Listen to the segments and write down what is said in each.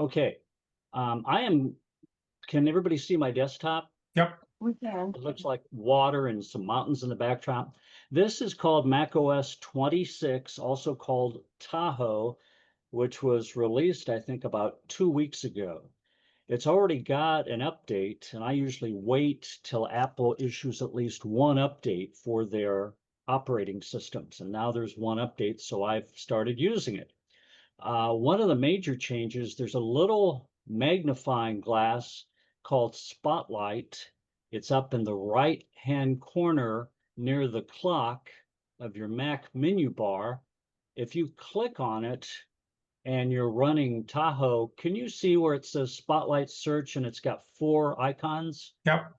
Okay. Can everybody see my desktop? Yep. We can. It looks like water and some mountains in the backdrop. This is called macOS 26, also called Tahoe, which was released, I think, about 2 weeks ago. It's already got an update, and I usually wait till Apple issues at least one update for their operating systems. And now there's one update, so I've started using it. One of the major changes, there's a little magnifying glass called Spotlight. It's up in the right-hand corner near the clock of your Mac menu bar. If you click on it and you're running Tahoe, can you see where it says Spotlight Search and it's got 4 icons? Yep.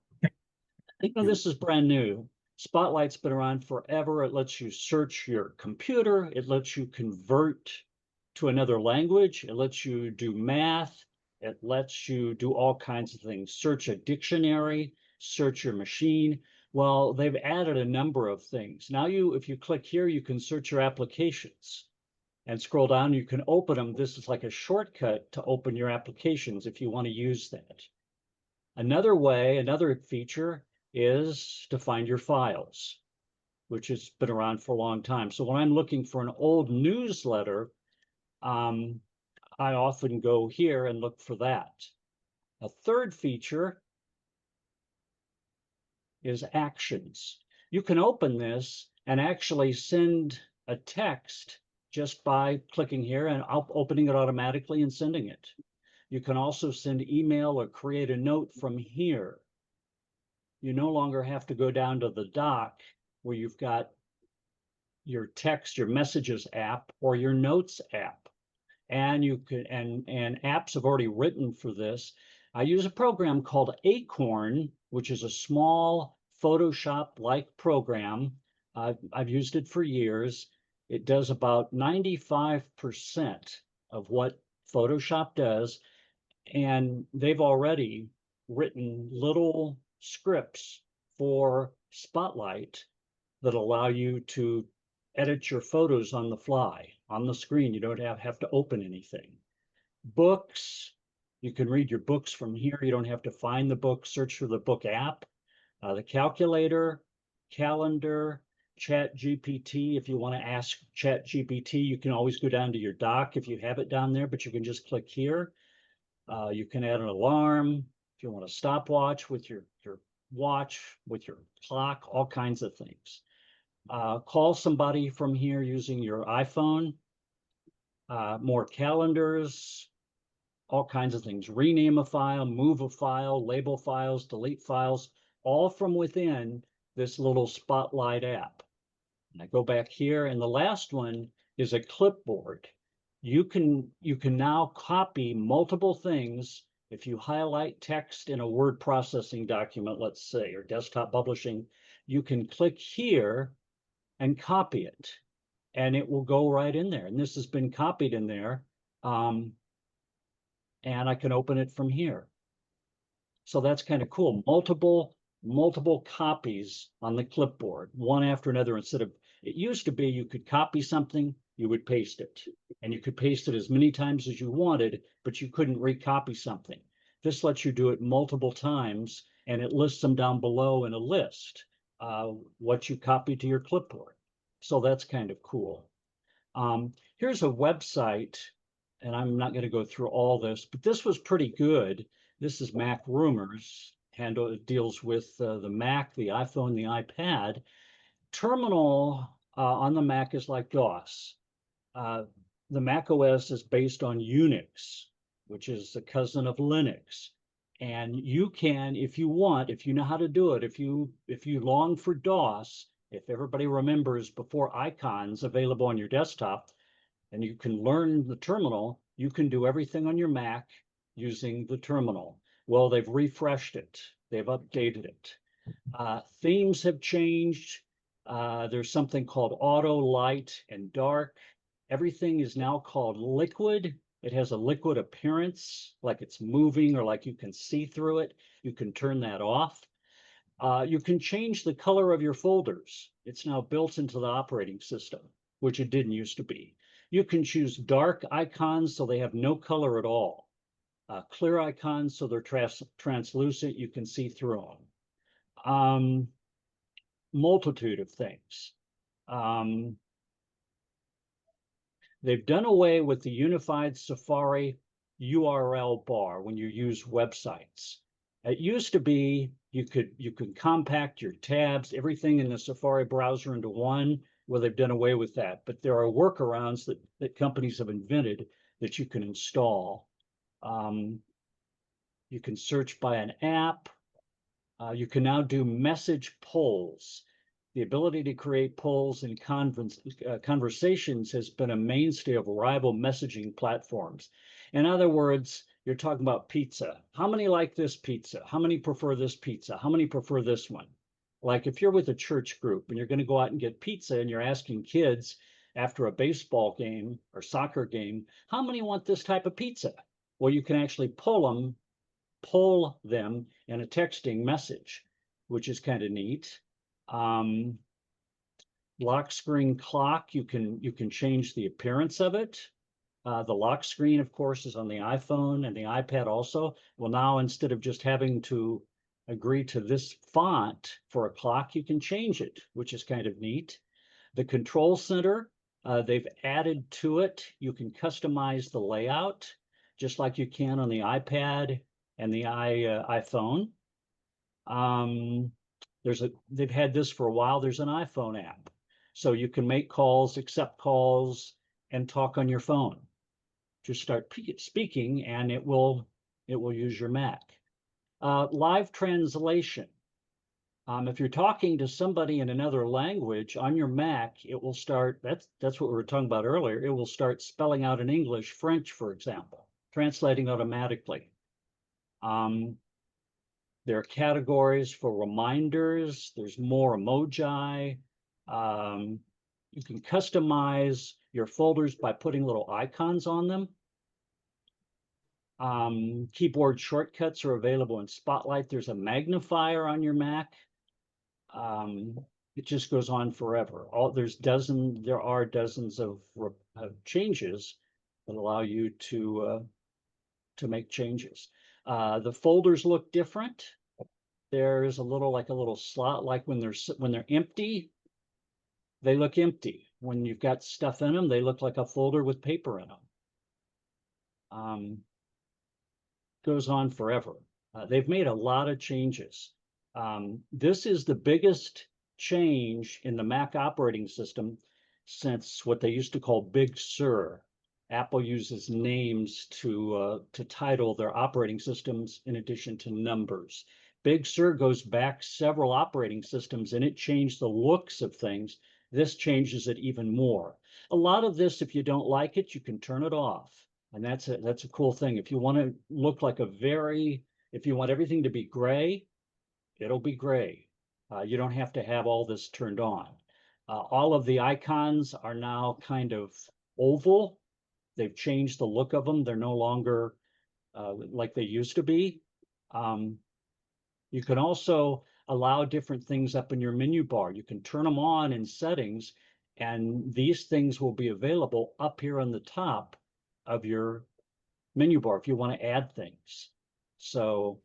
This is brand new. Spotlight's been around forever. It lets you search your computer. It lets you convert to another language. It lets you do math. It lets you do all kinds of things. Search a dictionary, search your machine. Well, they've added a number of things. Now if you click here, you can search your applications and scroll down. You can open them. This is like a shortcut to open your applications if you want to use that. Another feature is to find your files, which has been around for a long time. So when I'm looking for an old newsletter, I often go here and look for that. A third feature is actions. You can open this and actually send a text just by clicking here and opening it automatically and sending it. You can also send email or create a note from here. You no longer have to go down to the dock where you've got your text, your messages app, or your notes app. And you can, and apps have already written for this. I use a program called Acorn, which is a small Photoshop-like program. I've used it for years. It does about 95% of what Photoshop does, and they've already written little scripts for Spotlight that allow you to edit your photos on the fly, on the screen. You don't have to open anything. Books, you can read your books from here. You don't have to find the book, search for the book app. The calculator, calendar, ChatGPT. If you want to ask ChatGPT, you can always go down to your dock if you have it down there, but you can just click here. You can add an alarm if you want a stopwatch with your watch, with your clock, all kinds of things. Call somebody from here using your iPhone, more calendars, all kinds of things. Rename a file, move a file, label files, delete files, all from within this little Spotlight app. And I go back here, and the last one is a clipboard. You can now copy multiple things. If you highlight text in a word processing document, let's say, or desktop publishing, you can click here and copy it, and it will go right in there. And this has been copied in there, and I can open it from here. So that's kind of cool. Multiple copies on the clipboard, one after another. Instead of, it used to be you could copy something, you would paste it, and you could paste it as many times as you wanted, but you couldn't recopy something. This lets you do it multiple times, and it lists them down below in a list, what you copied to your clipboard. So that's kind of cool. Here's a website, and I'm not going to go through all this, but this was pretty good. This is Mac Rumors, and it deals with the Mac, the iPhone, the iPad. Terminal on the Mac is like DOS. The Mac OS is based on Unix, which is the cousin of Linux. And you can, if you want, if you know how to do it, if you long for DOS, if everybody remembers before icons available on your desktop, and you can learn the terminal, you can do everything on your Mac using the terminal. Well, they've refreshed it. They've updated it. Themes have changed. There's something called auto, light, and dark. Everything is now called liquid. It has a liquid appearance, like it's moving or like you can see through it. You can turn that off. You can change the color of your folders. It's now built into the operating system, which it didn't used to be. You can choose dark icons so they have no color at all. Clear icons, so they're translucent, you can see through them. Multitude of things. They've done away with the unified Safari URL bar when you use websites. It used to be you could compact your tabs, everything in the Safari browser into one. Well, they've done away with that, but there are workarounds that companies have invented that you can install. You can search by an app. You can now do message polls. The ability to create polls and conversations has been a mainstay of rival messaging platforms. In other words, you're talking about pizza. How many like this pizza? How many prefer this pizza? How many prefer this one? Like if you're with a church group and you're going to go out and get pizza and you're asking kids after a baseball game or soccer game, how many want this type of pizza? Well, you can actually poll them in a texting message, which is kind of neat. Lock screen clock, you can change the appearance of it. The lock screen, of course, is on the iPhone and the iPad also. Well, now instead of just having to agree to this font for a clock, you can change it, which is kind of neat. The control center, they've added to it. You can customize the layout just like you can on the iPad and the iPhone. They've had this for a while. There's an iPhone app, so you can make calls, accept calls, and talk on your phone. Just start speaking, and it will use your Mac. Live translation. If you're talking to somebody in another language on your Mac, it will start. That's what we were talking about earlier. It will start spelling out in English, French, for example, translating automatically. There are categories for reminders. There's more emoji. You can customize your folders by putting little icons on them. Keyboard shortcuts are available in Spotlight. There's a magnifier on your Mac. It just goes on forever. There are dozens of changes that allow you to make changes. The folders look different. There's a little slot, like when they're empty, they look empty. When you've got stuff in them, they look like a folder with paper in them. Goes on forever. They've made a lot of changes. This is the biggest change in the Mac operating system since what they used to call Big Sur. Apple uses names to title their operating systems in addition to numbers. Big Sur goes back several operating systems, and it changed the looks of things. This changes it even more. A lot of this, if you don't like it, you can turn it off. And that's a cool thing. If you want to look like if you want everything to be gray, it'll be gray. You don't have to have all this turned on. All of the icons are now kind of oval. They've changed the look of them. They're no longer like they used to be. You can also allow different things up in your menu bar. You can turn them on in settings, and these things will be available up here on the top of your menu bar if you want to add things. So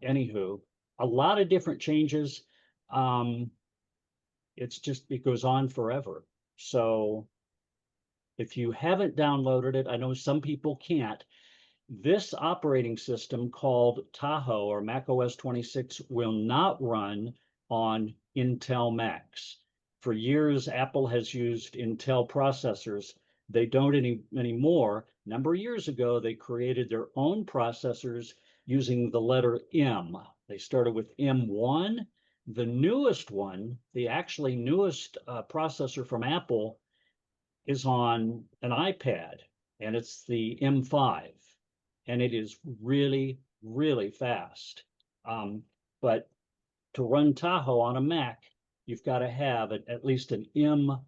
anywho, a lot of different changes. It goes on forever. So if you haven't downloaded it, I know some people can't. This operating system called Tahoe or Mac OS 26 will not run on Intel Macs. For years, Apple has used Intel processors. They don't anymore. A number of years ago, they created their own processors using the letter M. They started with M1. The newest one, the actually newest processor from Apple, is on an iPad, and it's the M5. And it is really, really fast. But to run Tahoe on a Mac, you've got to have at least an M1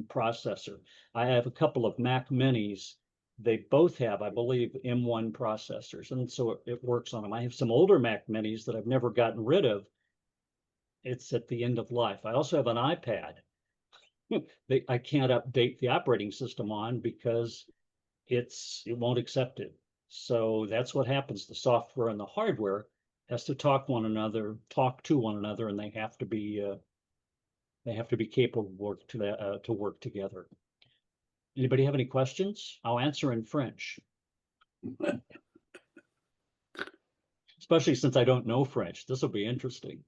processor. I have a couple of Mac Minis. They both have, I believe, M1 processors, and so it works on them. I have some older Mac Minis that I've never gotten rid of. It's at the end of life. I also have an iPad. I can't update the operating system on because it won't accept it. So that's what happens. The software and the hardware has to talk to one another, and they have to be capable to work together. Anybody have any questions? I'll answer in French. Especially since I don't know French. This will be interesting.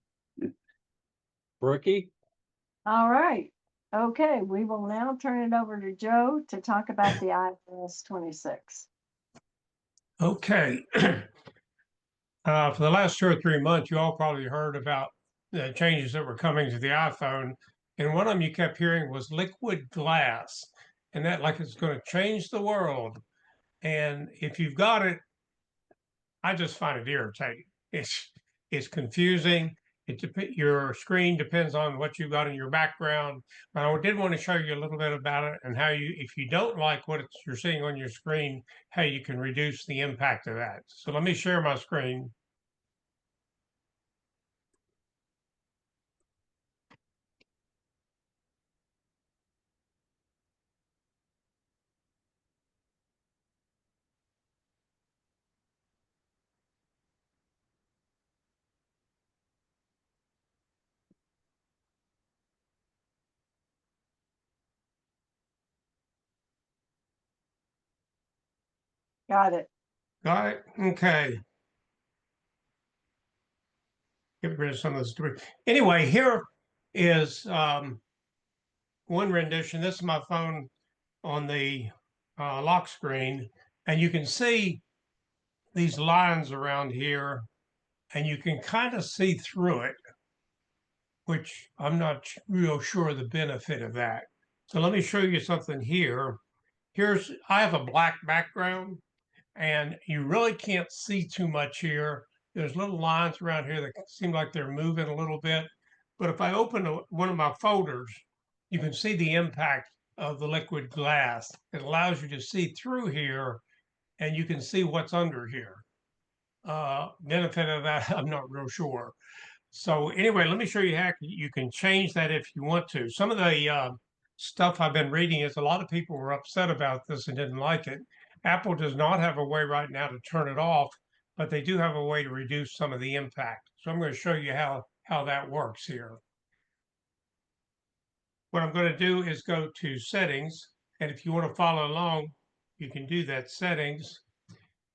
Brookie? All right. Okay, we will now turn it over to Joe to talk about the iOS 26. Okay. For the last 2 or 3 months, you all probably heard about the changes that were coming to the iPhone. And one of them you kept hearing was liquid glass, and that like it's going to change the world. And if you've got it, I just find it irritating. It's confusing. Your screen depends on what you've got in your background. But I did want to show you a little bit about it and how you, if you don't like what you're seeing on your screen, how you can reduce the impact of that. So let me share my screen. Got it. Got it? Okay. Get rid of some of this debris. Anyway, here is one rendition. This is my phone on the lock screen, and you can see these lines around here, and you can kind of see through it, which I'm not real sure the benefit of that. So let me show you something here. I have a black background, and you really can't see too much here. There's little lines around here that seem like they're moving a little bit. But if I open one of my folders, you can see the impact of the liquid glass. It allows you to see through here, and you can see what's under here. Benefit of that, I'm not real sure. So anyway, let me show you how you can change that if you want to. Some of the stuff I've been reading is a lot of people were upset about this and didn't like it. Apple does not have a way right now to turn it off, but they do have a way to reduce some of the impact. So I'm going to show you how that works here. What I'm going to do is go to settings, and if you want to follow along, you can do that settings,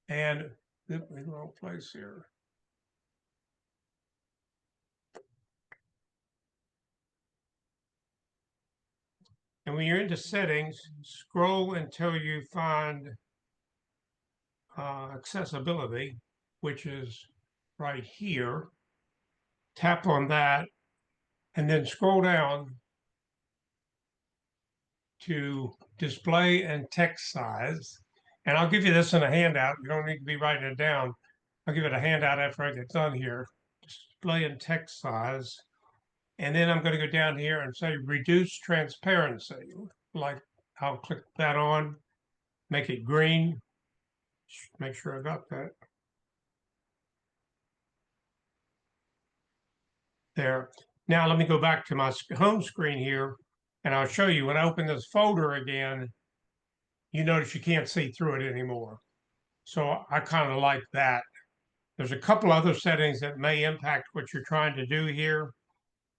and in the wrong place here. And when you're into settings, scroll until you find accessibility, which is right here. Tap on that and then scroll down to display and text size. And I'll give you this in a handout. You don't need to be writing it down. I'll give it a handout after I get done here. Display and text size. And then I'm going to go down here and say reduce transparency. Like I'll click that on, make it green. Make sure I got that. There. Now let me go back to my home screen here, and I'll show you when I open this folder again, you notice you can't see through it anymore. So I kind of like that. There's a couple other settings that may impact what you're trying to do here.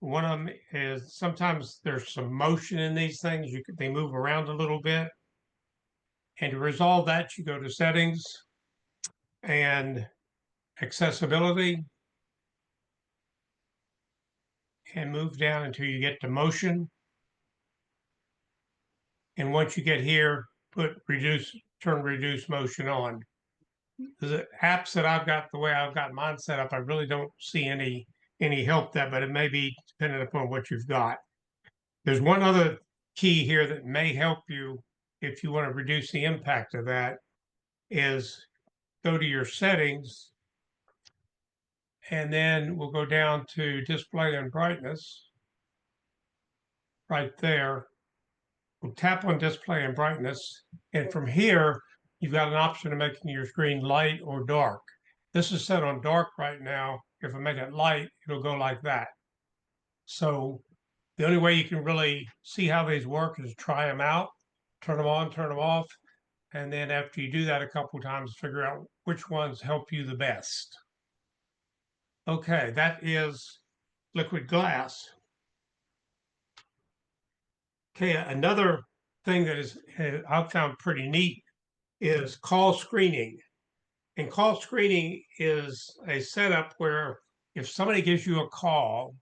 One of them is sometimes there's some motion in these things. They move around a little bit. And to resolve that, you go to settings and accessibility and move down until you get to motion. And once you get here, turn reduce motion on. The apps that I've got, the way I've got mine set up, I really don't see any help there, but it may be dependent upon what you've got. There's one other key here that may help you if you want to reduce the impact of that is go to your settings, and then we'll go down to display and brightness right there. We'll tap on display and brightness, and from here, you've got an option of making your screen light or dark. This is set on dark right now. If I make it light, it'll go like that. So the only way you can really see how these work is try them out, turn them on, turn them off, And then after you do that a couple times, figure out which ones help you the best. Okay, that is liquid glass. Okay, another thing that is I've found pretty neat is call screening. And call screening is a setup where if somebody gives you a call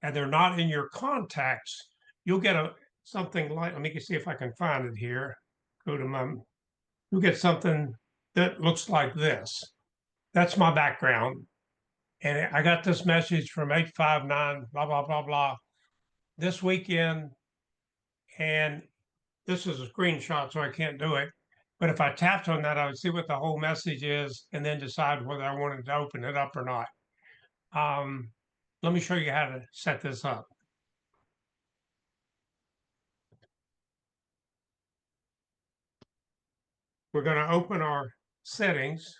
and they're not in your contacts, you'll get something like, let me see if I can find it here. Go to you'll get something that looks like this. That's my background. And I got this message from 859, blah, blah, blah, blah, this weekend. And this is a screenshot, so I can't do it. But if I tapped on that, I would see what the whole message is and then decide whether I wanted to open it up or not. Let me show you how to set this up. We're going to open our settings.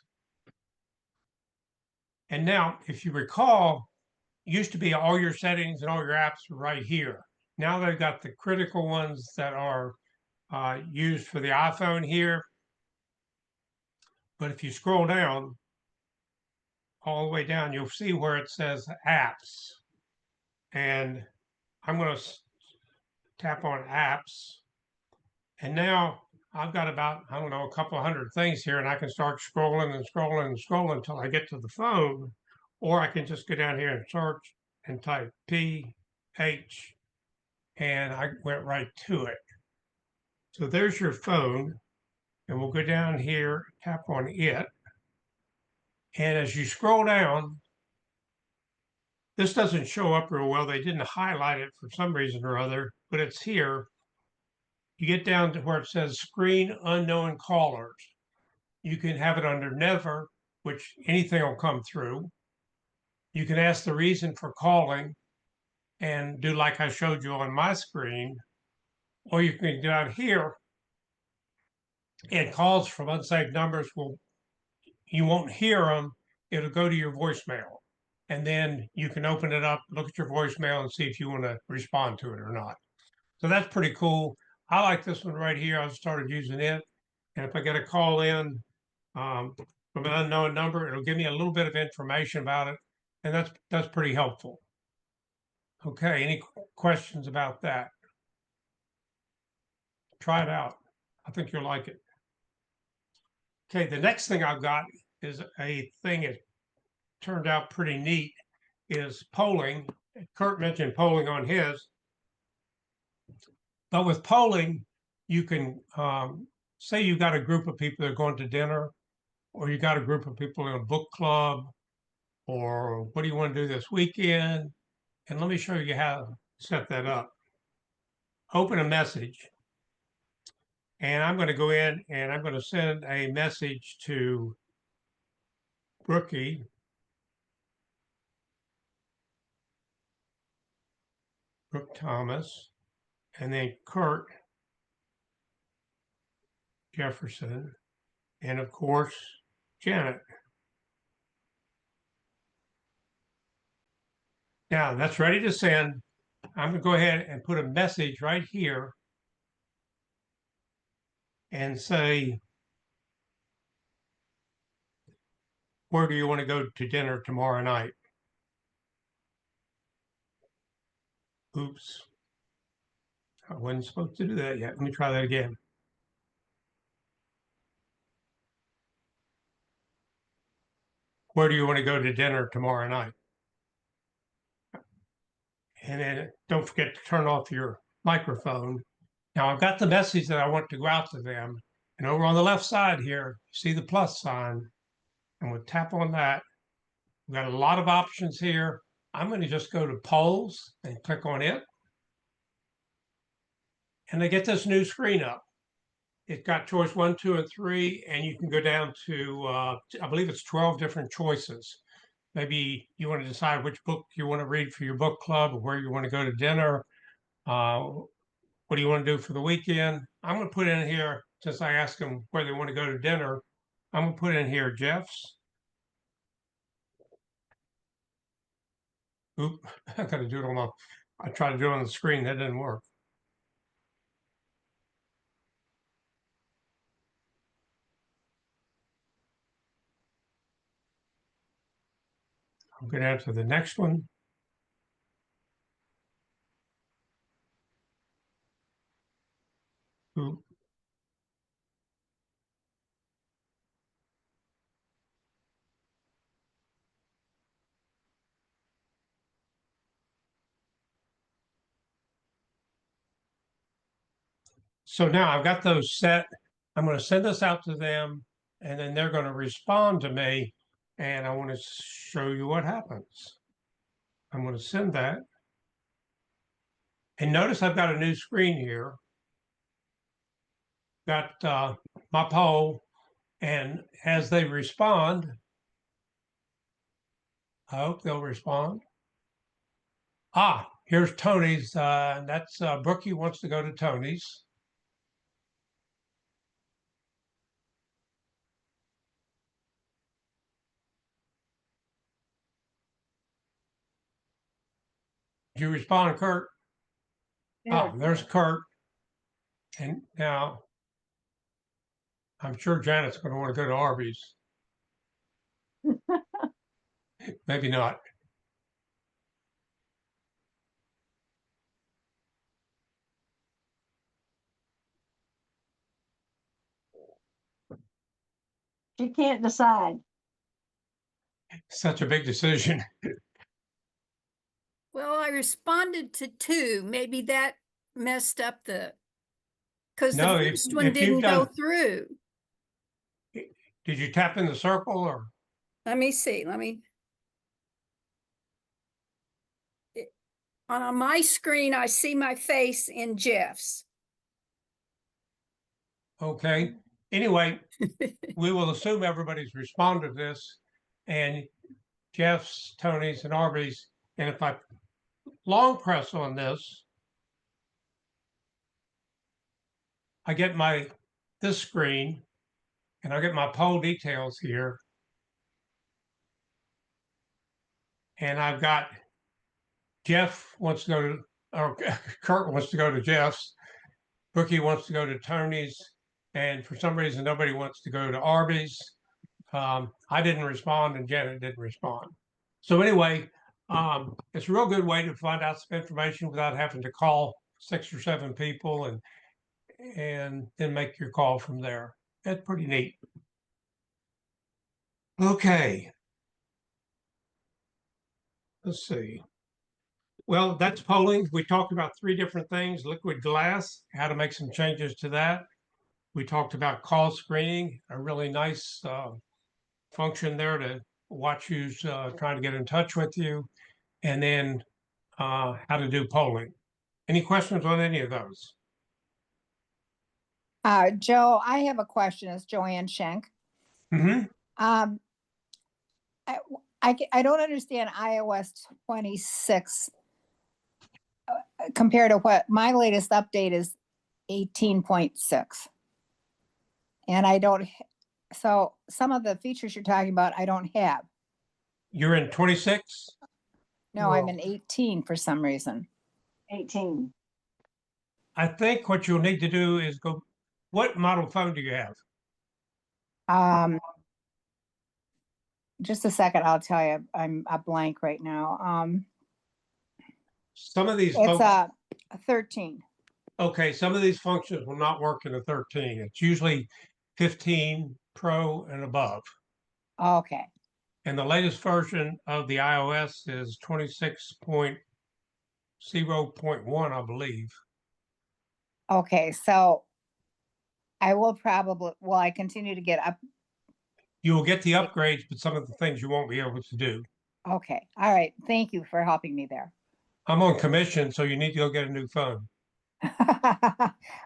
And now, if you recall, it used to be all your settings and all your apps were right here. Now they've got the critical ones that are used for the iPhone here. But if you scroll down, all the way down, you'll see where it says apps. And I'm going to tap on apps. And now I've got about, I don't know, a couple hundred things here, and I can start scrolling and scrolling and scrolling until I get to the phone. Or I can just go down here and search and type PH, and I went right to it. So there's your phone, and we'll go down here, tap on it. And as you scroll down, this doesn't show up real well. They didn't highlight it for some reason or other, but it's here. You get down to where it says screen unknown callers. You can have it under never, which anything will come through. You can ask the reason for calling and do like I showed you on my screen, or you can go down here and calls from unsaved numbers you won't hear them. It'll go to your voicemail. And then you can open it up, look at your voicemail and see if you want to respond to it or not. So that's pretty cool. I like this one right here. I've started using it. And if I get a call in from an unknown number, it'll give me a little bit of information about it. And that's pretty helpful. Okay, any questions about that? Try it out. I think you'll like it. Okay, the next thing I've got is a thing that turned out pretty neat, is polling. Kurt mentioned polling on his. But with polling, you can say you've got a group of people that are going to dinner, or you got a group of people in a book club, or what do you want to do this weekend? And let me show you how to set that up. Open a message. And I'm going to go in and I'm going to send a message to Brooke Thomas, and then Kurt Jefferson, and of course, Janet. Now that's ready to send. I'm going to go ahead and put a message right here and say, where do you want to go to dinner tomorrow night? Oops. I wasn't supposed to do that yet. Let me try that again. Where do you want to go to dinner tomorrow night? And then don't forget to turn off your microphone. Now I've got the message that I want to go out to them. And over on the left side here, you see the plus sign. And we'll tap on that. We've got a lot of options here. I'm going to just go to polls and click on it. And I get this new screen up. It's got choice 1, 2, and 3, and you can go down to, I believe it's 12 different choices. Maybe you want to decide which book you want to read for your book club, or where you want to go to dinner. What do you want to do for the weekend? I'm going to put in here, since I asked them where they want to go to dinner, I'm going to put in here Jeff's. Oop, I got to do it on I tried to do it on the screen. That didn't work. I'm going down to the next one. Oop. So now I've got those set. I'm going to send this out to them, and then they're going to respond to me. And I want to show you what happens. I'm going to send that. And notice I've got a new screen here. Got my poll, and as they respond, I hope they'll respond. Ah, here's Tony's. That's Brookie wants to go to Tony's. Did you respond, Kurt? Ah, there's Kurt. And now I'm sure Janet's going to want to go to Arby's. Maybe not. She can't decide. Such a big decision. Well, I responded to 2. Maybe that messed up because the No, first one if you've didn't go done, through. did you tap in the circle or? Let me see. On my screen, I see my face in Jeff's. Okay. Anyway, we will assume everybody's responded to this, and Jeff's, Tony's, and Arby's. And if I long press on this, I get this screen, and I get my poll details here. And I've got Jeff wants to go to, or Kurt wants to go to Jeff's. Brookie wants to go to Tony's. And for some reason, nobody wants to go to Arby's. I didn't respond, and Janet didn't respond. So anyway, it's a real good way to find out some information without having to call 6 or 7 people and then make your call from there. That's pretty neat. Okay. Let's see. Well, that's polling. We talked about 3 different things: liquid glass, how to make some changes to that. We talked about call screening, a really nice function there to watch who's trying to get in touch with you, and then how to do polling. Any questions on any of those? Joe, I have a question. It's Joanne Schenk. Mm-hmm. I don't understand iOS 26 compared to what my latest update is 18.6. And I don't, so some of the features you're talking about, I don't have. You're in 26? No, I'm in 18 for some reason. 18. I think what you'll need to do is go, what model phone do you have? Just a second, I'll tell you. I'm a blank right now. Some of these It's folks, a 13. okay, some of these functions will not work in a 13. It's usually 15 Pro and above. Okay. And the latest version of the iOS is 26.0.1, I believe. Okay, so I will probably, will I continue to get up? You will get the upgrades, but some of the things you won't be able to do. Okay, all right. Thank you for helping me there. I'm on commission, so you need to go get a new phone.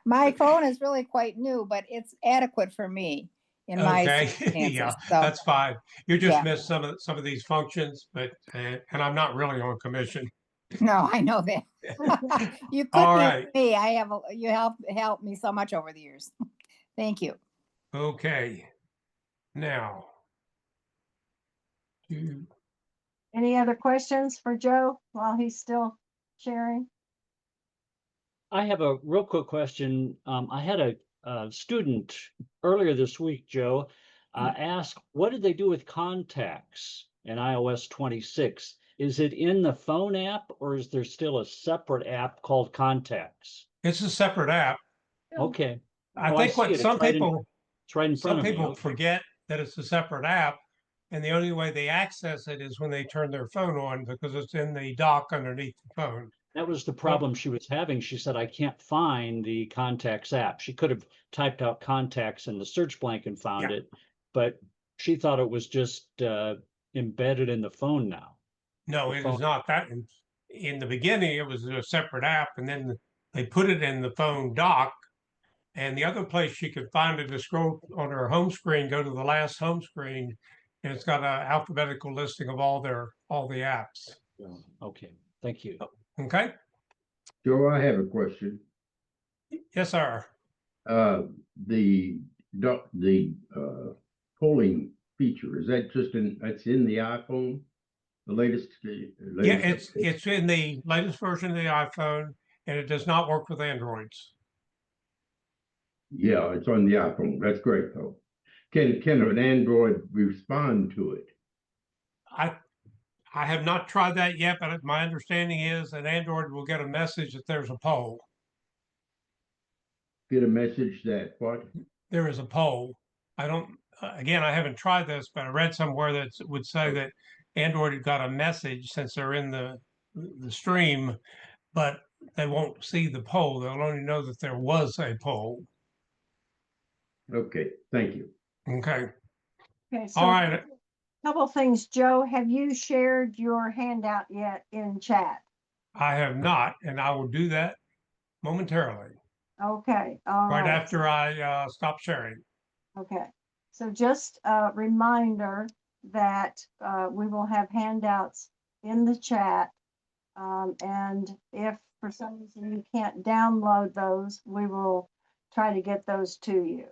My phone is really quite new, but it's adequate for me in my Okay, circumstances. yeah, So, that's fine. You just Yeah. missed some of these functions, but and I'm not really on commission. no, I know that. You could All be right. with me. I have, you helped me so much over the years. Thank you. Okay. Now, Any other questions for Joe while he's still sharing? I have a real quick question. I had a student earlier this week, Joe, ask, what did they do with contacts? and iOS 26. Is it in the phone app or is there still a separate app called Contacts? It's a separate app. Okay. I Oh, think see what it. It's right it's right in front some of me. people Okay. forget that it's a separate app. And the only way they access it is when they turn their phone on because it's in the dock underneath the phone. That was the problem she was having. She said, I can't find the Contacts app. She could have typed out Contacts in the search blank and found Yeah. it, but she thought it was just embedded in the phone now. No, The it phone- is not that. In the beginning, it was a separate app, and then they put it in the phone dock. And the other place you could find it is scroll on her home screen, go to the last home screen, and it's got an alphabetical listing of all the apps. Okay, thank you. Okay. Joe, I have a question. Yes, sir. The polling feature, is that that's in the iPhone? The latest? Yeah, it's in the latest version of the iPhone, and it does not work with Androids. Yeah, it's on the iPhone. That's great though. Can an Android respond to it? I have not tried that yet, but my understanding is an Android will get a message that there's a poll. Get a message that what? There is a poll. I don't, again, I haven't tried this, but I read somewhere that would say that Android had got a message since they're in the stream, but they won't see the poll. They'll only know that there was a poll. Okay, thank you. Okay. Okay, so All right. couple things. Joe, have you shared your handout yet in chat? I have not, and I will do that momentarily, Okay, all right right. after I stop sharing. Okay, so just a reminder that we will have handouts in the chat. And if for some reason you can't download those, we will try to get those to you.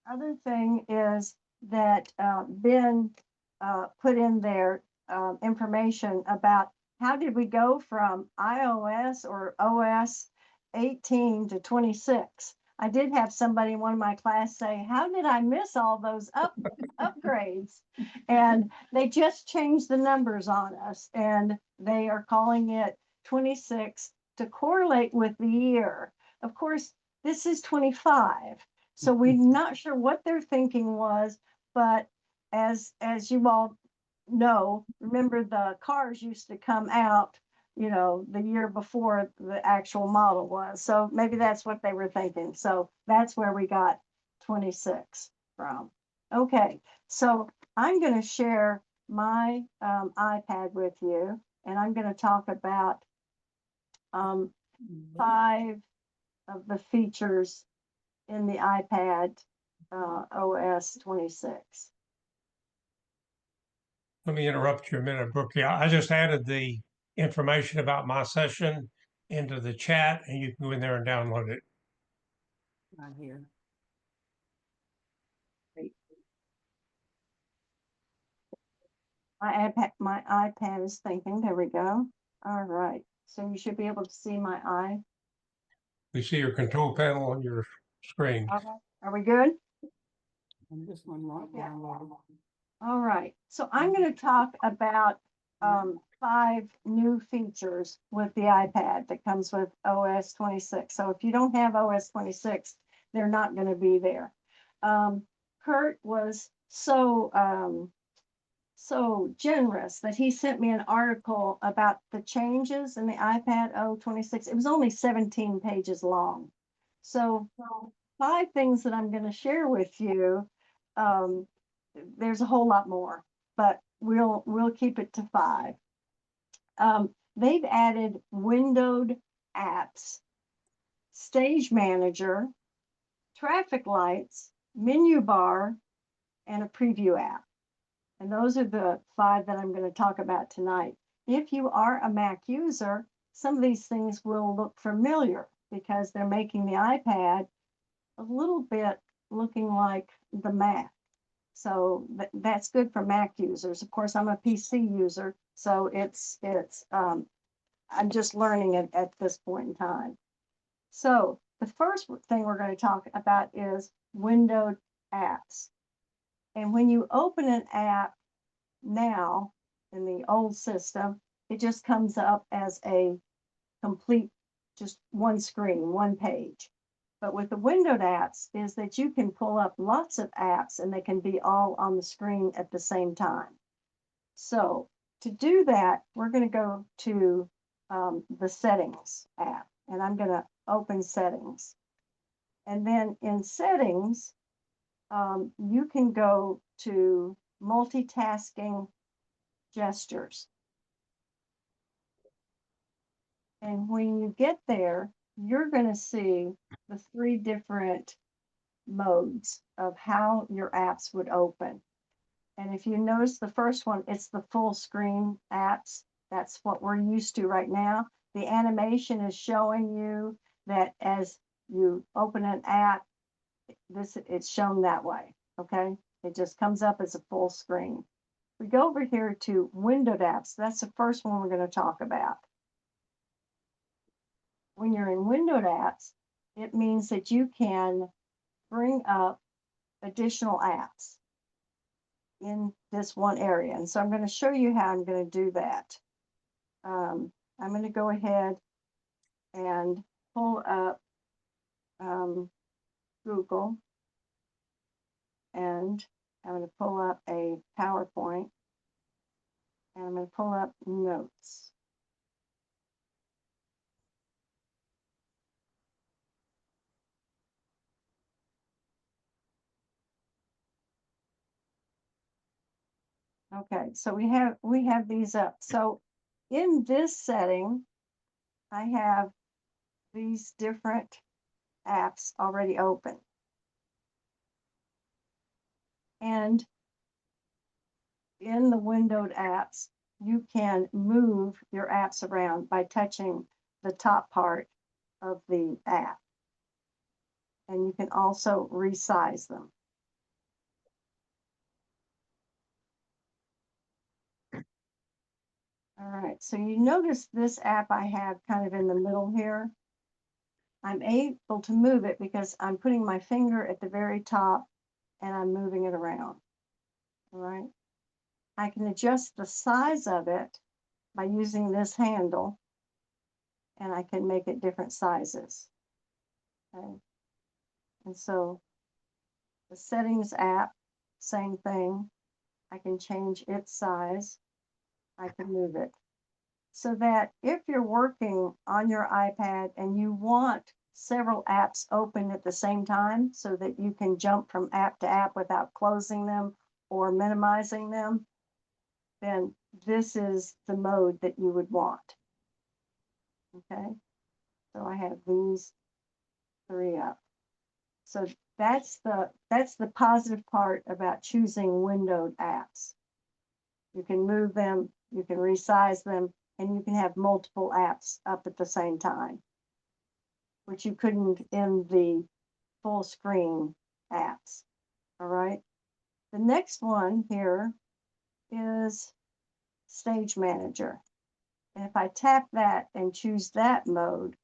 Other thing is that Ben put in there information about how did we go from iOS or OS 18 to 26. I did have somebody in one of my class say, how did I miss all those upgrades? And they just changed the numbers on us and they are calling it 26 to correlate with the year. Of course, this is 25. So we're not sure what their thinking was, but as you all know, remember the cars used to come out, you know, the year before the actual model was. So maybe that's what they were thinking. So that's where we got 26 from. Okay, so I'm going to share my iPad with you, and I'm going to talk about 5 of the features in the iPad OS 26. Let me interrupt you a minute, Brookie. I just added the information about my session into the chat, and you can go in there and download it. Right here. My iPad is thinking. There we go. All right. So you should be able to see my eye. We see your control panel on your screen. All right. Are we good? And this one won't Yeah. download. All right. So I'm going to talk about 5 new features with the iPad that comes with OS 26. So if you don't have OS 26, they're not going to be there. Kurt was so generous that he sent me an article about the changes in the iPad O26. It was only 17 pages long. So 5 things that I'm going to share with you. There's a whole lot more, but we'll keep it to 5. They've added windowed apps, stage manager, traffic lights, menu bar, and a preview app. And those are the 5 that I'm going to talk about tonight. If you are a Mac user, some of these things will look familiar because they're making the iPad a little bit looking like the Mac. So that's good for Mac users. Of course, I'm a PC user, so I'm just learning it at this point in time. So the first thing we're going to talk about is windowed apps. And when you open an app now in the old system, it just comes up as a complete, just one screen, one page. But with the windowed apps is that you can pull up lots of apps and they can be all on the screen at the same time. So to do that, we're going to go to the settings app, and I'm going to open settings. And then in settings, you can go to multitasking gestures. And when you get there, you're going to see the 3 different modes of how your apps would open. And if you notice the first one, it's the full screen apps. That's what we're used to right now. The animation is showing you that as you open an app, it's shown that way, okay? It just comes up as a full screen. We go over here to windowed apps. That's the first one we're going to talk about. When you're in windowed apps, it means that you can bring up additional apps in this one area. And so I'm going to show you how I'm going to do that. I'm going to go ahead and pull up Google, and I'm going to pull up a PowerPoint, and I'm going to pull up Notes. Okay, so we have these up. So in this setting, I have these different apps already open. And in the windowed apps, you can move your apps around by touching the top part of the app. And you can also resize them. All right, so you notice this app I have kind of in the middle here. I'm able to move it because I'm putting my finger at the very top and I'm moving it around. All right. I can adjust the size of it by using this handle, and I can make it different sizes. Okay. And so the settings app, same thing. I can change its size. I can move it. So that if you're working on your iPad and you want several apps open at the same time so that you can jump from app to app without closing them or minimizing them, then this is the mode that you would want. Okay, so I have these 3 up. So that's the positive part about choosing windowed apps. You can move them, you can resize them, and you can have multiple apps up at the same time, which you couldn't in the full screen apps. All right. The next one here is Stage Manager. And if I tap that and choose that mode,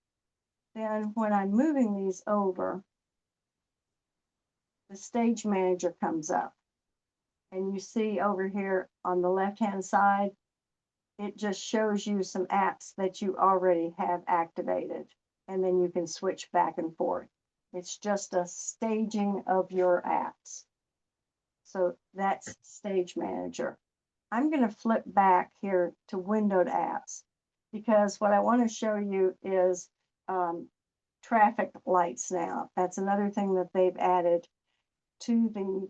then when I'm moving these over, the Stage Manager comes up. And you see over here on the left-hand side, it just shows you some apps that you already have activated. And then you can switch back and forth. It's just a staging of your apps. So that's Stage Manager. I'm going to flip back here to windowed apps because what I want to show you is traffic lights now. That's another thing that they've added to the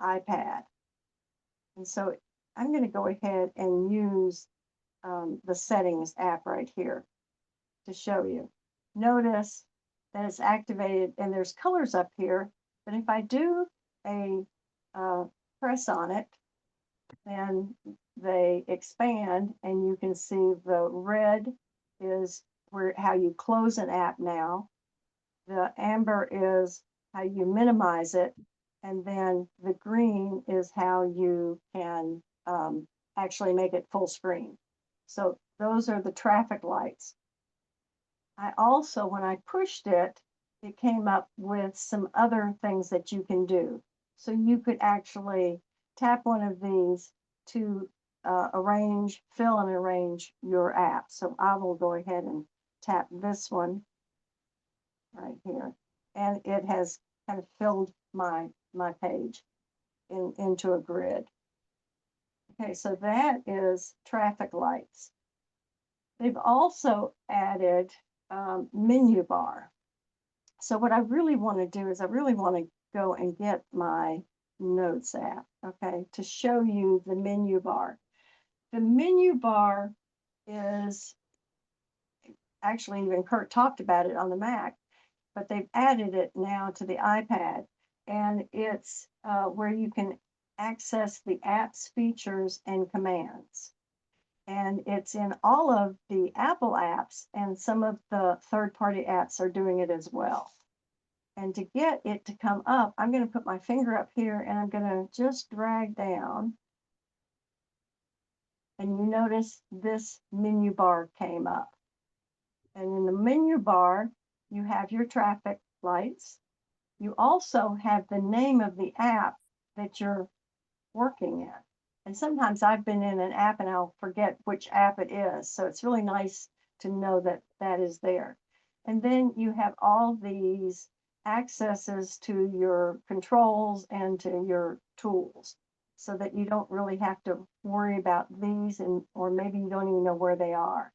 iPad. And so I'm going to go ahead and use the settings app right here to show you. Notice that it's activated and there's colors up here, but if I do a press on it, then they expand and you can see the red is how you close an app now. The amber is how you minimize it. And then the green is how you can actually make it full screen. So those are the traffic lights. I also, when I pushed it, it came up with some other things that you can do. So you could actually tap one of these to fill and arrange your app. So I will go ahead and tap this one right here. And it has kind of filled my page into a grid. Okay, so that is traffic lights. They've also added menu bar. So what I really want to do is I really want to go and get my Notes app, okay, to show you the menu bar. The menu bar is actually, even Kurt talked about it on the Mac, but they've added it now to the iPad, and it's where you can access the app's features and commands. And it's in all of the Apple apps, and some of the third-party apps are doing it as well. And to get it to come up, I'm going to put my finger up here and I'm going to just drag down. And you notice this menu bar came up. And in the menu bar, you have your traffic lights. You also have the name of the app that you're working in. And sometimes I've been in an app and I'll forget which app it is. So it's really nice to know that that is there. And then you have all these accesses to your controls and to your tools, so that you don't really have to worry about these, or maybe you don't even know where they are.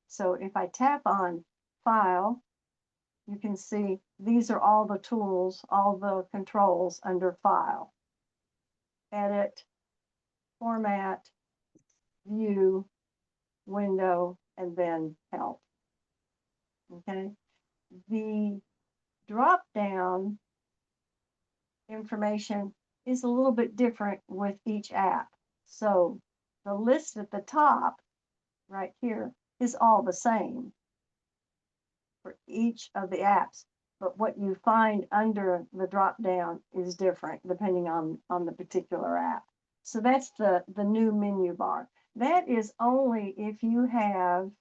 So if I tap on File, you can see these are all the tools, all the controls under File. Edit, Format, View, Window, and then Help. Okay. The drop-down information is a little bit different with each app. So the list at the top right here is all the same for each of the apps, but what you find under the drop-down is different depending on the particular app. So that's the new menu bar. That is only if you have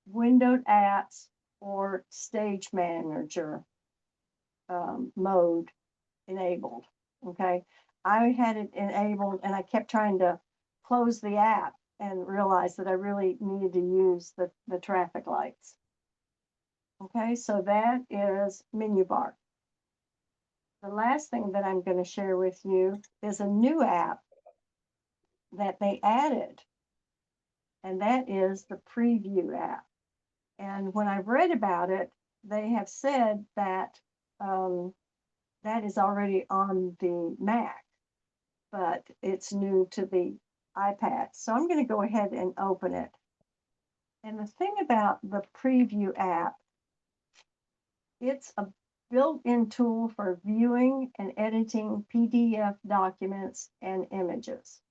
windowed apps or Stage Manager mode enabled. Okay, I had it enabled and I kept trying to close the app and realized that I really needed to use the traffic lights. Okay, so that is menu bar. The last thing that I'm going to share with you is a new app that they added, and that is the Preview app. And when I've read about it, they have said that that is already on the Mac, but it's new to the iPad. So I'm going to go ahead and open it. And the thing about the Preview app, it's a built-in tool for viewing and editing PDF documents and images.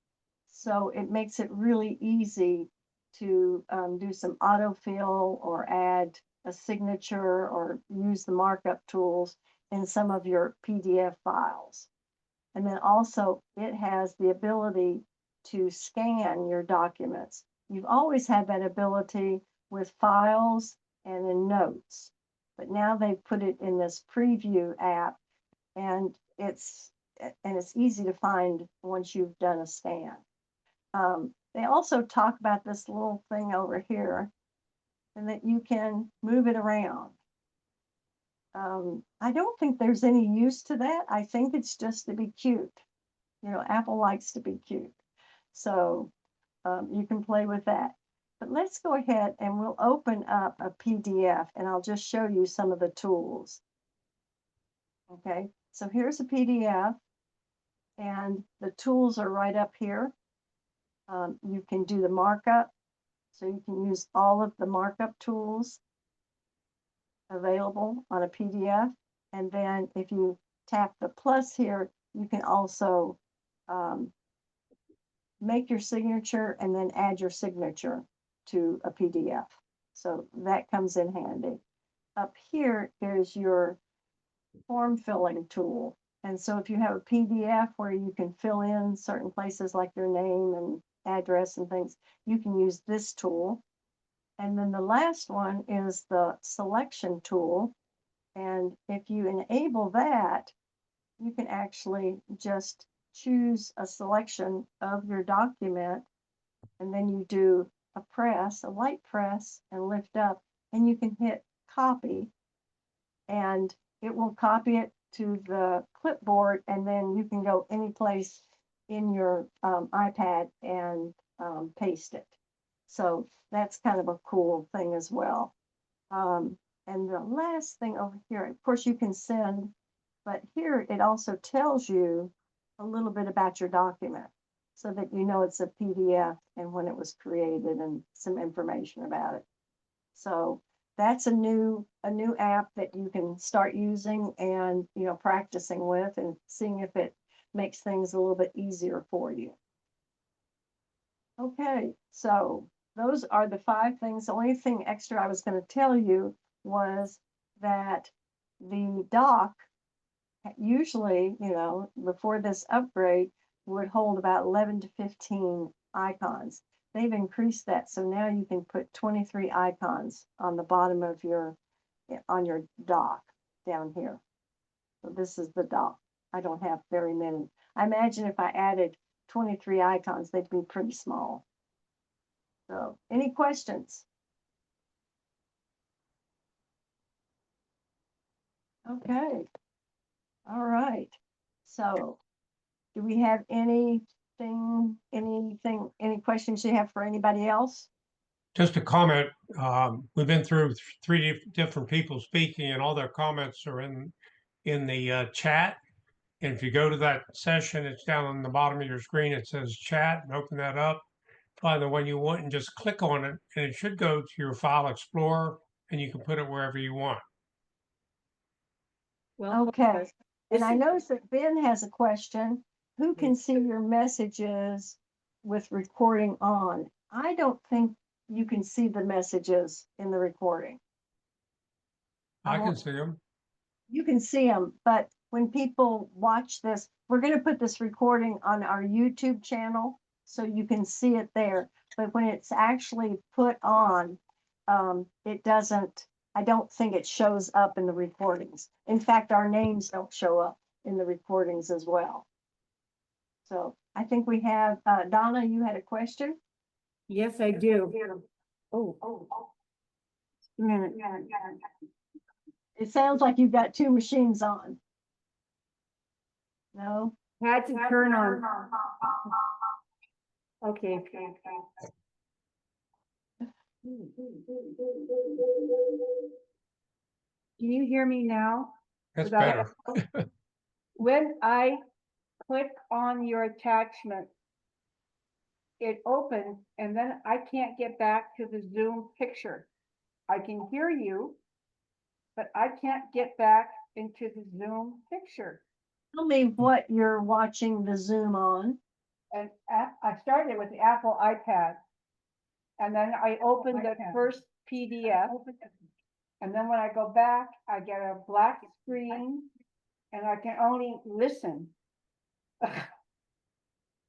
So it makes it really easy to do some autofill or add a signature or use the markup tools in some of your PDF files. And then also it has the ability to scan your documents. You've always had that ability with files and in notes, but now they've put it in this Preview app, and it's easy to find once you've done a scan. They also talk about this little thing over here, and that you can move it around. I don't think there's any use to that. I think it's just to be cute. You know, Apple likes to be cute. So you can play with that. But let's go ahead and we'll open up a PDF, and I'll just show you some of the tools. Okay, so here's a PDF, and the tools are right up here. You can do the markup, so you can use all of the markup tools available on a PDF. And then if you tap the plus here, you can also make your signature and then add your signature to a PDF. So that comes in handy. Up here is your form filling tool. And so if you have a PDF where you can fill in certain places like your name and address and things, you can use this tool. And then the last one is the selection tool. And if you enable that, you can actually just choose a selection of your document, and then you do a press, a light press, and lift up, and you can hit copy, and it will copy it to the clipboard, and then you can go any place in your iPad and paste it. So that's kind of a cool thing as well. And the last thing over here, of course, you can send, but here it also tells you a little bit about your document so that you know it's a PDF and when it was created and some information about it. So that's a new app that you can start using and, you know, practicing with and seeing if it makes things a little bit easier for you. Okay, so those are the 5 things. The only thing extra I was going to tell you was that the dock usually, you know, before this upgrade would hold about 11 to 15 icons. They've increased that, so now you can put 23 icons on the bottom of your, on your dock down here. So this is the dock. I don't have very many. I imagine if I added 23 icons, they'd be pretty small. So, any questions? Okay. All right. So, do we have any questions you have for anybody else? Just a comment, we've been through 3 different people speaking and all their comments are in the chat. And if you go to that session, it's down on the bottom of your screen, it says chat, and open that up. Find the one you want and just click on it, and it should go to your file explorer and you can put it wherever you want. Well, Okay. And this I is- noticed that Ben has a question. Who can see your messages with recording on? I don't think you can see the messages in the recording. I can see them. You can see them, but when people watch this, we're going to put this recording on our YouTube channel so you can see it there. But when it's actually put on, it doesn't, I don't think it shows up in the recordings. In fact, our names don't show up in the recordings as well. So I think we have, Donna, you had a question? Yes, I do. Oh, a minute. It sounds like you've got 2 machines on. No? Had to turn on. Okay. Can you hear me now? That's Without- better. When I click on your attachment, it opens and then I can't get back to the Zoom picture. I can hear you, but I can't get back into the Zoom picture. Tell me what you're watching the Zoom on. And I started with the Apple iPad. And then I opened the first PDF. And then when I go back, I get a black screen and I can only listen.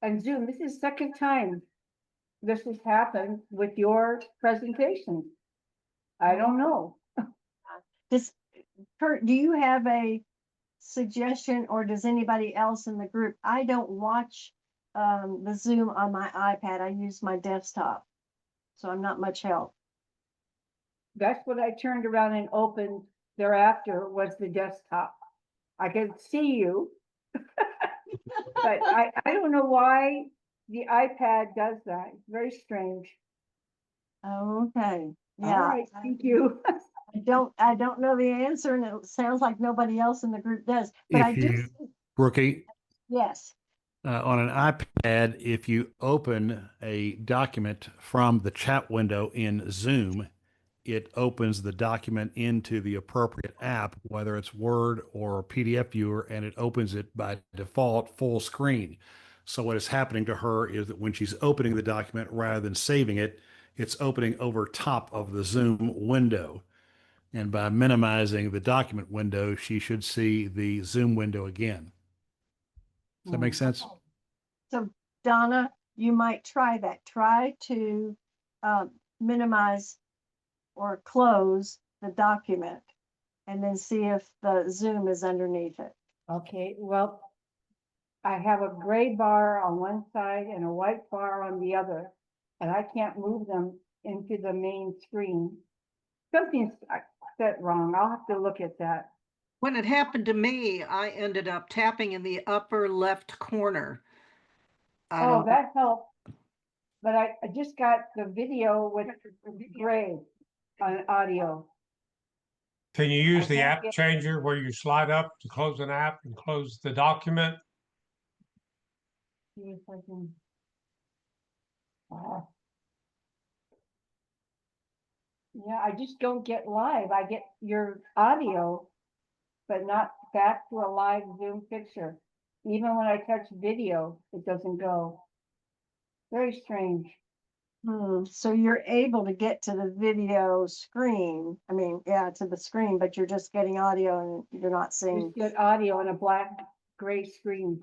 And Zoom, this is the second time this has happened with your presentation. I don't know. Kurt, do you have a suggestion or does anybody else in the group? I don't watch the Zoom on my iPad. I use my desktop. So I'm not much help. That's what I turned around and opened thereafter was the desktop. I could see you. But I don't know why the iPad does that. It's very strange. Okay. All Yeah. right, thank you. I don't know the answer and it sounds like nobody else in the group does, but I If do. you, Rookie, Yes. on an iPad, if you open a document from the chat window in Zoom, it opens the document into the appropriate app, whether it's Word or PDF viewer, and it opens it by default full screen. So what is happening to her is that when she's opening the document rather than saving it, it's opening over top of the Zoom window. And by minimizing the document window, she should see the Zoom window again. Does that make sense? So Donna, you might try that. Try to minimize or close the document and then see if the Zoom is underneath it. Okay, well, I have a gray bar on one side and a white bar on the other, and I can't move them into the main screen. Something's set wrong. I'll have to look at that. When it happened to me, I ended up tapping in the upper left corner. I Oh, don't, that helped. But I just got the video with gray on audio. Can you use I the can't app get- changer where you slide up to close an app and close the document? See if I can. Ah. Yeah, I just don't get live. I get your audio, but not back to a live Zoom picture. Even when I touch video, it doesn't go. Very strange. So you're able to get to the video screen. I mean, yeah, to the screen, but you're just getting audio and you're not seeing. Just get audio on a black gray screen.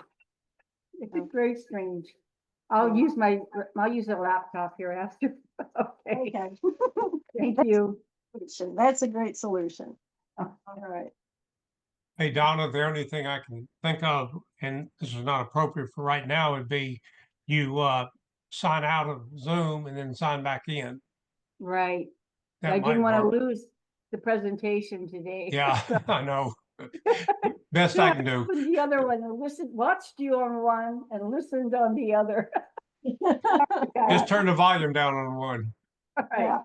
It's very strange. I'll use a laptop here after. Okay, Okay. thank you. Solution. That's a great solution. All right. Hey, Donna, the only thing I can think of, and this is not appropriate for right now, would be you sign out of Zoom and then sign back in. Right. That I didn't might want to work. lose the presentation today. Yeah, I know. Best So I can do. opened the other one and watched you on one and listened on the other. Just turn the volume down on one. Right, Yeah,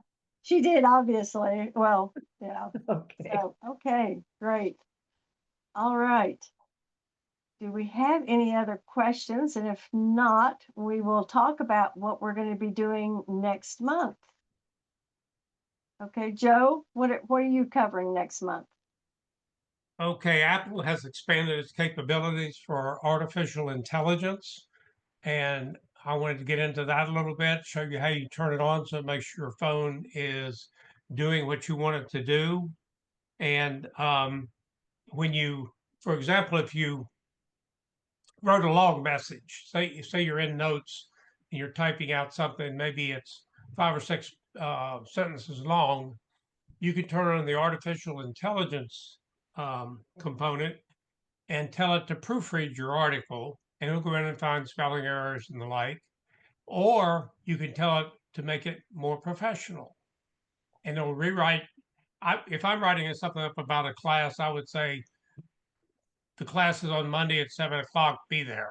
she did, obviously. Well, yeah. okay. So, okay, great. All right. Do we have any other questions? And if not, we will talk about what we're going to be doing next month. Okay, Joe, what are you covering next month? Okay, Apple has expanded its capabilities for artificial intelligence. And I wanted to get into that a little bit, show you how you turn it on so it makes sure your phone is doing what you want it to do. And when you, for example, if you wrote a long message, say you're in notes and you're typing out something, maybe it's 5 or 6 sentences long, you can turn on the artificial intelligence component and tell it to proofread your article, and it'll go in and find spelling errors and the like. Or you can tell it to make it more professional, and it'll rewrite. If I'm writing something up about a class, I would say the class is on Monday at 7 o'clock. Be there.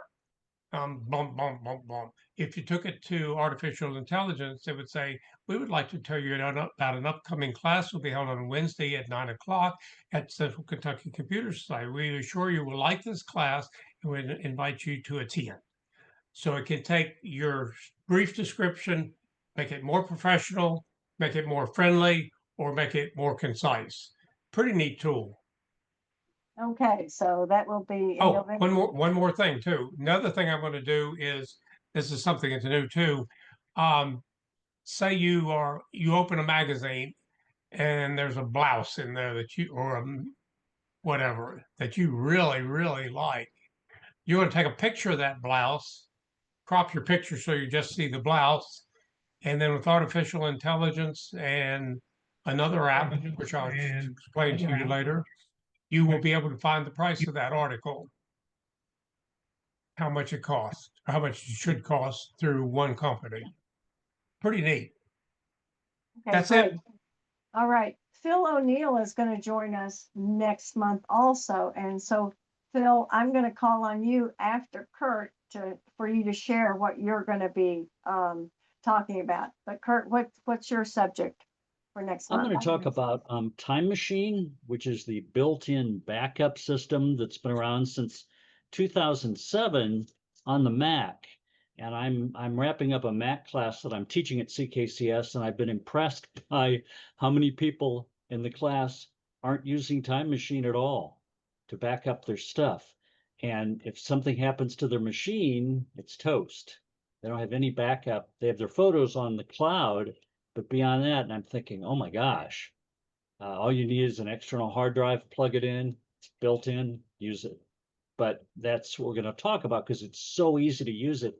Bump, bump, bump, bump. If you took it to artificial intelligence, it would say, we would like to tell you about an upcoming class will be held on Wednesday at 9 o'clock at Central Kentucky Computer Society. We assure you will like this class and we invite you to attend. So it can take your brief description, make it more professional, make it more friendly, or make it more concise. Pretty neat tool. Okay, so that will be in Oh, November. one more thing too. Another thing I'm going to do is, this is something that's new too. Say you open a magazine and there's a blouse in there that you, or whatever that you really, really like. You want to take a picture of that blouse, crop your picture so you just see the blouse, and then with artificial intelligence and another app, which I'll explain to you later, you will be able to find the price of that article, how much it costs, how much it should cost through one company. Pretty neat. Okay, That's great. it. All right. Phil O'Neill is going to join us next month also. And so, Phil, I'm going to call on you after Kurt for you to share what you're going to be talking about. But Kurt, what's your subject for next I'm month? going to talk about Time Machine, which is the built-in backup system that's been around since 2007 on the Mac. And I'm wrapping up a Mac class that I'm teaching at CKCS, and I've been impressed by how many people in the class aren't using Time Machine at all to back up their stuff. And if something happens to their machine, it's toast. They don't have any backup. They have their photos on the cloud, but beyond that, and I'm thinking, oh my gosh, all you need is an external hard drive, plug it in, it's built in, use it. But that's what we're going to talk about because it's so easy to use it.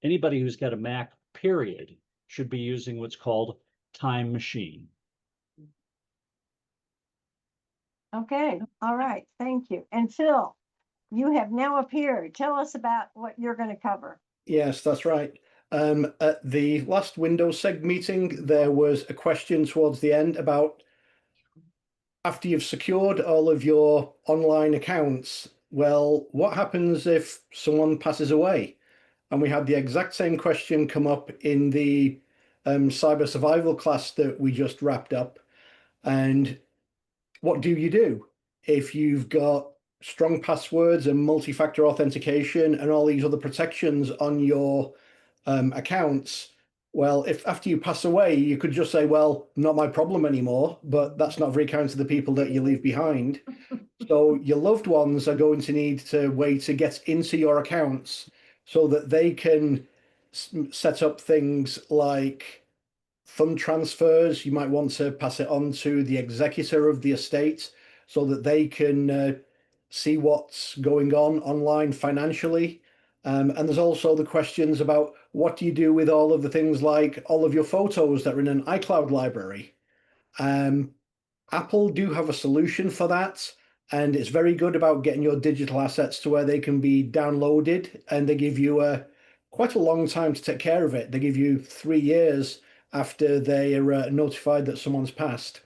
Anybody who's got a Mac, period, should be using what's called Time Machine. Okay. All right. Thank you. And Phil, you have now appeared. Tell us about what you're going to cover. Yes, that's right. At the last Windows Seg meeting, there was a question towards the end about after you've secured all of your online accounts, well, what happens if someone passes away? And we had the exact same question come up in the cyber survival class that we just wrapped up. And what do you do if you've got strong passwords and multi-factor authentication and all these other protections on your accounts? Well, if after you pass away, you could just say, well, not my problem anymore, but that's not very kind to the people that you leave behind. So your loved ones are going to need to way to get into your accounts so that they can set up things like fund transfers. You might want to pass it on to the executor of the estate so that they can see what's going on online financially. And there's also the questions about what do you do with all of the things like all of your photos that are in an iCloud library. Apple do have a solution for that, and it's very good about getting your digital assets to where they can be downloaded, and they give you quite a long time to take care of it. They give you 3 years after they are notified that someone's passed.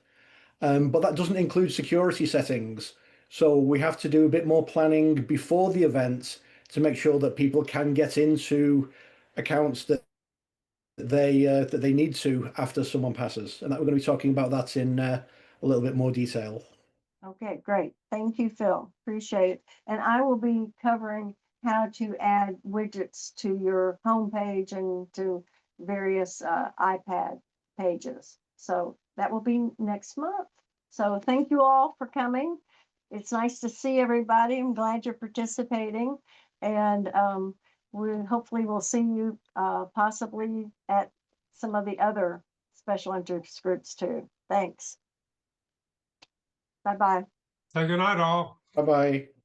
But that doesn't include security settings. So we have to do a bit more planning before the event to make sure that people can get into accounts that they need to after someone passes. And that we're going to be talking about that in a little bit more detail. Okay, great. Thank you, Phil. Appreciate it. And I will be covering how to add widgets to your homepage and to various iPad pages. So that will be next month. So thank you all for coming. It's nice to see everybody. I'm glad you're participating. And we hopefully will see you possibly at some of the other special interest groups too. Thanks. Bye-bye. Say good night, all. Bye-bye.